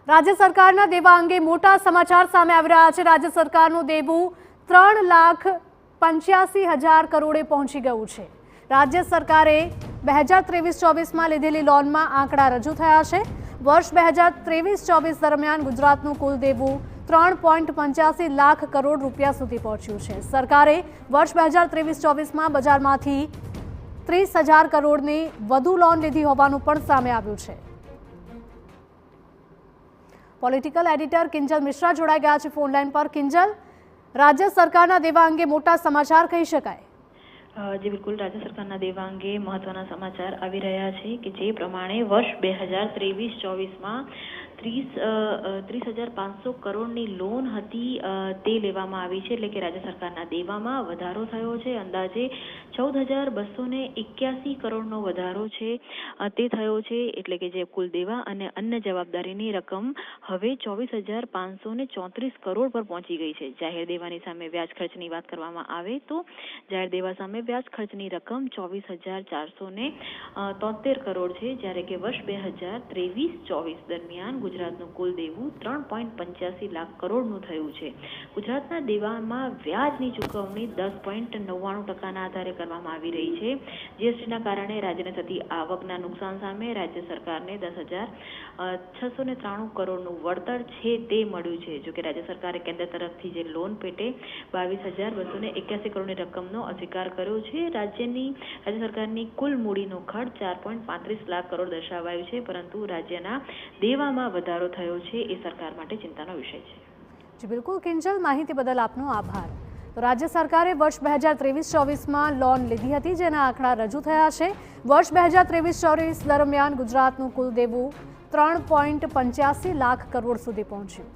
રાજ્ય સરકારના દેવા અંગે મોટા સમાચાર સામે આવી રહ્યા છે। રાજ્ય સરકારનું દેવું 3,85,000 કરોડે પહોંચી ગયું છે। રાજ્ય સરકારે 2023-24માં લીધેલી લોનમાં આંકડા રજૂ થયા છે। વર્ષ 2023-24 દરમિયાન ગુજરાતનું કુલ દેવું 3.85 લાખ કરોડ રૂપિયા સુધી પહોંચ્યું છે। સરકારે વર્ષ 2023-24માં બજારમાંથી 30,000 કરોડની વધુ લોન લીધી હોવાનું પણ સામે આવ્યું છે। પોલિટિકલ એડિટર કિંજલ મિશ્રા જોડાઈ ગયા છે ફોન લાઈન પર। કિંજલ, રાજ્ય સરકારના દેવા અંગે મોટા સમાચાર કહી શકાય? जी बिल्कुल, राज्य सरकारना देवा अंगे महत्वना समाचार आवी रह्या छे कि जे प्रमाणे वर्ष 2023-24 में 30,500 करोड़नी लोन हती ते लेवामां आवी छे। એટલે કે રાજ્ય સરકારના દેવામાં વધારો થયો છે। અંદાજે 14,281 કરોડનો વધારો છે તે થયો છે। એટલે કે જે કુલ દેવા અને અન્ય જવાબદારીની રકમ હવે 24,534 કરોડ પર પહોંચી ગઈ છે। જાહેર દેવાની સામે વ્યાજ ખર્ચની વાત કરવામાં આવે તો જાહેર દેવા સામે વ્યાજ ખર્ચની રકમ 24,473 કરોડ છે, જ્યારે કે વર્ષ 2023-24 દરમિયાન ગુજરાતનું કુલ દેવું 3.85 લાખ કરોડનું થયું છે। ગુજરાતના દેવામાં વ્યાજની ચૂકવણી 10.99% આધારે કરવામાં આવી રહી છે। જીએસટીના કારણે રાજ્યને થતી આવકના નુકસાન સામે રાજ્ય સરકારને 10,693 કરોડનું વળતર છે તે મળ્યું છે। જો કે રાજ્ય સરકારે કેન્દ્ર તરફથી જે લોન પેટે 22,281 કરોડની રકમનો અસ્વીકાર કર્યો છે। રાજ્ય સરકારની કુલ મૂડીનો ખર્ચ 4.35 લાખ કરોડ દર્શાવાયું છે, પરંતુ રાજ્યના દેવામાં વધારો થયો છે એ સરકાર માટે ચિંતાનો વિષય છે। જી બિલકુલ કિંજલ, માહિતી બદલ આપનો આભાર। તો રાજ્ય સરકારે વર્ષ 2023-24માં લોન લીધી હતી, જેના આંકડા રજૂ થયા છે। વર્ષ 2023-24 દરમિયાન ગુજરાતનું કુલ દેવું 3.85 લાખ કરોડ સુધી પહોંચ્યું।